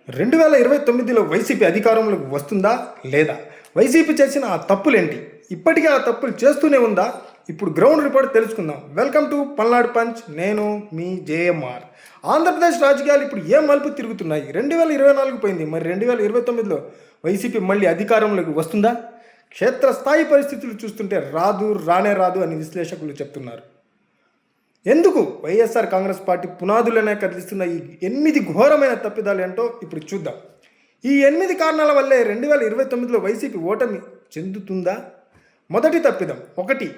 2029లో YCP అధికారంలోకి వస్తుందా లేదా? వైసీపీ చేసిన ఆ తప్పులేంటి? ఇప్పటికీ ఆ తప్పులు చేస్తూనే ఉందా? ఇప్పుడు గ్రౌండ్ రిపోర్ట్ తెలుసుకుందాం. Welcome to Palnadu punch. నేను మీ జేఎంఆర్. ఆంధ్రప్రదేశ్ రాజకీయాలు ఇప్పుడు ఏం మలుపు తిరుగుతున్నాయి? 2024 పోయింది, మరి 2029లో వైసీపీ మళ్ళీ అధికారంలోకి వస్తుందా? క్షేత్రస్థాయి పరిస్థితులు చూస్తుంటే రానే రాదు అని విశ్లేషకులు చెప్తున్నారు. ఎందుకు వైఎస్ఆర్ కాంగ్రెస్ పార్టీ పునాదులనే కదిలిస్తున్న ఈ 8 ఘోరమైన తప్పిదాలు ఏంటో ఇప్పుడు చూద్దాం. ఈ 8 కారణాల వల్లే 2029లో వైసీపీ ఓటమి చెందుతుందా? మొదటి తప్పిదం 1.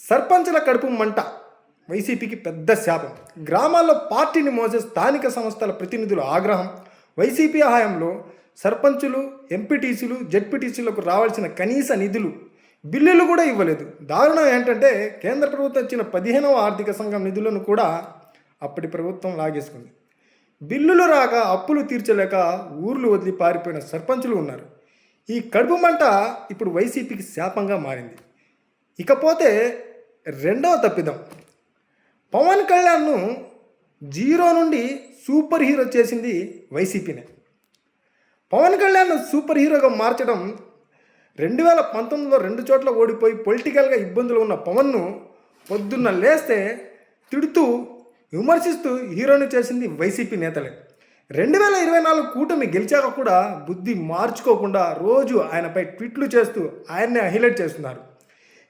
సర్పంచుల కడుపు మంట. వైసీపీకి పెద్ద శాపం. గ్రామాల్లో పార్టీని మోసే స్థానిక సంస్థల ప్రతినిధుల ఆగ్రహం. వైసీపీ హయాంలో సర్పంచులు, ఎంపీటీసీలు, జెడ్పీటీసీలకు రావాల్సిన కనీస నిధులు, బిల్లులు కూడా ఇవ్వలేదు. దారుణం ఏంటంటే కేంద్ర ప్రభుత్వం ఇచ్చిన 15వ ఆర్థిక సంఘం నిధులను కూడా అప్పటి ప్రభుత్వం లాగేసుకుంది. బిల్లులు రాక అప్పులు తీర్చలేక ఊర్లు వదిలి పారిపోయిన సర్పంచులు ఉన్నారు. ఈ కడుపు మంట ఇప్పుడు వైసీపీకి శాపంగా మారింది. ఇకపోతే రెండవ తప్పిదం, పవన్ కళ్యాణ్ను జీరో నుండి సూపర్ హీరో చేసింది వైసీపీనే. పవన్ కళ్యాణ్ను సూపర్ హీరోగా మార్చడం 2019లో 2 చోట్ల ఓడిపోయి పొలిటికల్గా ఇబ్బందులు ఉన్న పవన్ను పొద్దున్న లేస్తే తిడుతూ విమర్శిస్తూ హీరోని చేసింది వైసీపీ నేతలే. 2024 కూటమి గెలిచాక కూడా బుద్ధి మార్చుకోకుండా రోజు ఆయనపై ట్వీట్లు చేస్తూ ఆయన్నే హైలైట్ చేస్తున్నారు.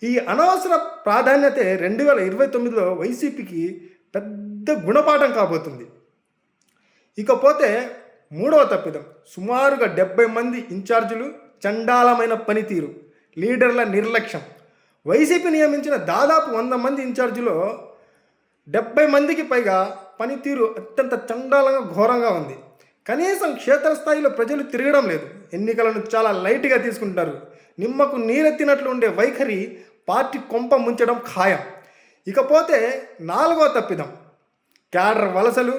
ఈ అనవసర ప్రాధాన్యతే 2029లో వైసీపీకి పెద్ద గుణపాఠం కాబోతుంది. ఇకపోతే మూడవ తప్పిదం, సుమారుగా 70 మంది ఇన్ఛార్జీలు చండాలమైన పనితీరు, లీడర్ల నిర్లక్ష్యం. వైసీపీ నియమించిన దాదాపు 100 మంది ఇన్ఛార్జీలో 70 మందికి పైగా పనితీరు అత్యంత చండాలంగా ఘోరంగా ఉంది. కనీసం క్షేత్రస్థాయిలో ప్రజలు తిరగడం లేదు. ఎన్నికలను చాలా లైట్గా తీసుకుంటారు. నిమ్మకు నీరెత్తినట్లు ఉండే వైఖరి పార్టీ కొంప ముంచడం ఖాయం. ఇకపోతే 4వ తప్పిదం, క్యాడర్ వలసలు,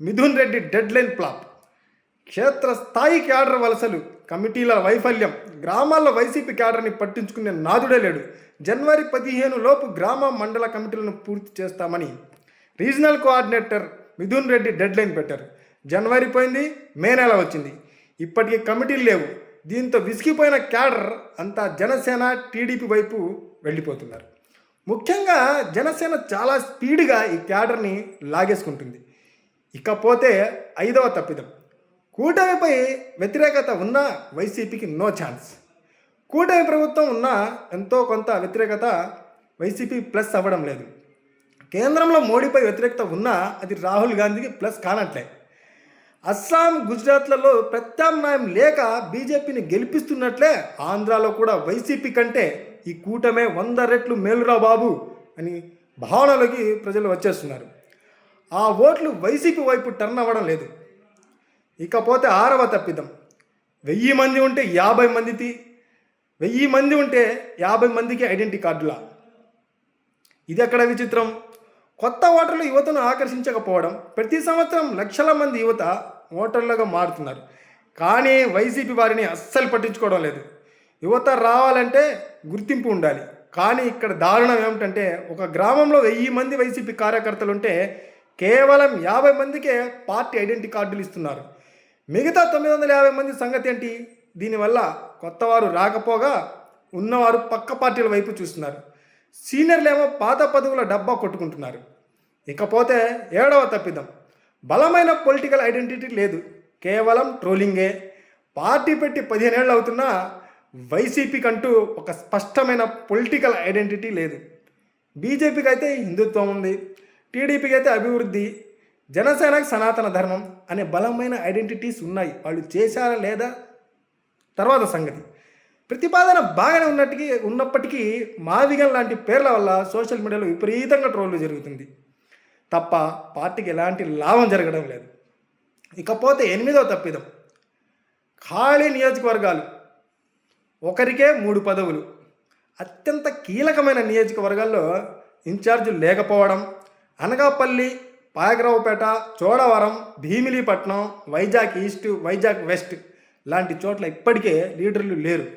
మిథున్ రెడ్డి డెడ్లైన్ ఫ్లాప్. క్షేత్రస్థాయి క్యాడర్ వలసలు, కమిటీల వైఫల్యం, గ్రామాల్లో వైసీపీ క్యాడర్ని పట్టించుకునే నాదుడే లేడు. జనవరి 15 లోపు గ్రామ మండల కమిటీలను పూర్తి చేస్తామని regional coordinator Mithun Reddy deadline పెట్టారు. జనవరి పోయింది, మే నెల వచ్చింది, ఇప్పటికీ కమిటీలు లేవు. దీంతో విసిగిపోయిన క్యాడర్ అంతా జనసేన, టీడీపీ వైపు వెళ్ళిపోతున్నారు. ముఖ్యంగా జనసేన చాలా స్పీడ్గా ఈ క్యాడర్ని లాగేసుకుంటుంది. ఇకపోతే 5వ తప్పిదం, కూటమిపై వ్యతిరేకత ఉన్న వైసీపీకి నో ఛాన్స్. కూటమి ప్రభుత్వం ఉన్న ఎంతో కొంత వ్యతిరేకత వైసీపీ ప్లస్ అవ్వడం లేదు. కేంద్రంలో మోడీపై వ్యతిరేకత ఉన్నా అది రాహుల్ గాంధీకి ప్లస్ కానట్లే. అస్సాం, గుజరాత్లలో ప్రత్యామ్నాయం లేక బీజేపీని గెలిపిస్తున్నట్లే ఆంధ్రాలో కూడా వైసీపీ కంటే ఈ కూటమే 100 రెట్లు మేలురా బాబు అని భావనలోకి ప్రజలు వచ్చేస్తున్నారు. ఆ ఓట్లు వైసీపీ వైపు టర్న్ అవ్వడం లేదు. ఇకపోతే 6వ తప్పిదం, 1000 మంది ఉంటే 50 మందికి 1000 మంది ఉంటే 50 మందికి ఐడెంటిటీ కార్డులా. ఇది ఎక్కడ విచిత్రం? కొత్త ఓటర్లు యువతను ఆకర్షించకపోవడం. ప్రతి సంవత్సరం లక్షల మంది యువత ఓటర్లుగా మారుతున్నారు, కానీ వైసీపీ వారిని అస్సలు పట్టించుకోవడం లేదు. యువత రావాలంటే గుర్తింపు ఉండాలి, కానీ ఇక్కడ దారుణం ఏమిటంటే ఒక గ్రామంలో 1000 మంది వైసీపీ కార్యకర్తలు ఉంటే కేవలం 50 మందికే పార్టీ ఐడెంటిటీ కార్డులు ఇస్తున్నారు. మిగతా 950 మంది సంగతి ఏంటి? దీనివల్ల కొత్తవారు రాకపోగా ఉన్నవారు పక్క పార్టీల వైపు చూస్తున్నారు. సీనియర్లేమో పాత పదవుల డబ్బా కొట్టుకుంటున్నారు. ఇకపోతే 7వ తప్పిదం, బలమైన పొలిటికల్ ఐడెంటిటీ లేదు, కేవలం ట్రోలింగే. పార్టీ పెట్టి 15 ఏళ్ళు అవుతున్నా వైసీపీకి అంటూ ఒక స్పష్టమైన పొలిటికల్ ఐడెంటిటీ లేదు. బీజేపీకి అయితే హిందుత్వం ఉంది, టీడీపీకి అయితే అభివృద్ధి, జనసేనకు సనాతన ధర్మం అనే బలమైన ఐడెంటిటీస్ ఉన్నాయి. వాళ్ళు చేశారా లేదా తర్వాత సంగతి. ప్రతిపాదన బాగానే ఉన్నప్పటికీ మాదిగన్ లాంటి పేర్ల వల్ల సోషల్ మీడియాలో విపరీతంగా ట్రోల్లు జరుగుతుంది తప్ప పార్టీకి ఎలాంటి లాభం జరగడం లేదు. ఇకపోతే 8వ తప్పిదం, ఖాళీ నియోజకవర్గాలు, ఒకరికే 3 పదవులు. అత్యంత కీలకమైన నియోజకవర్గాల్లో ఇన్ఛార్జీలు లేకపోవడం. అనకాపల్లి, పాయకరావుపేట, చోడవరం, భీమిలీపట్నం, వైజాగ్ ఈస్ట్, వైజాగ్ వెస్ట్ లాంటి చోట్ల ఇప్పటికే లీడర్లు లేరు.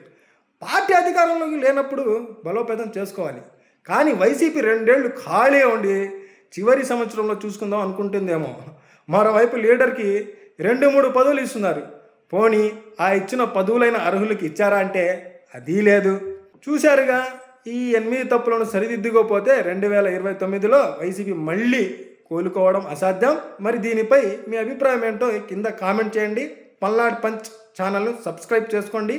పార్టీ అధికారంలోకి లేనప్పుడు బలోపేతం చేసుకోవాలి. కానీ వైసీపీ 2 ఏళ్ళు ఖాళీగా ఉండి చివరి సంవత్సరంలో చూసుకుందాం అనుకుంటుందేమో. మరోవైపు లీడర్కి 2-3 పదవులు ఇస్తున్నారు. పోనీ ఆ ఇచ్చిన పదవులైన అర్హులకి ఇచ్చారా అంటే అది లేదు. చూశారుగా, ఈ 8 తప్పులను సరిదిద్దుకోకపోతే 2029లో వైసీపీ మళ్ళీ కోలుకోవడం అసాధ్యం. మరి దీనిపై మీ అభిప్రాయం ఏంటో కింద కామెంట్ చేయండి. పల్నాడు పంచ్ ఛానల్ను సబ్స్క్రైబ్ చేసుకోండి.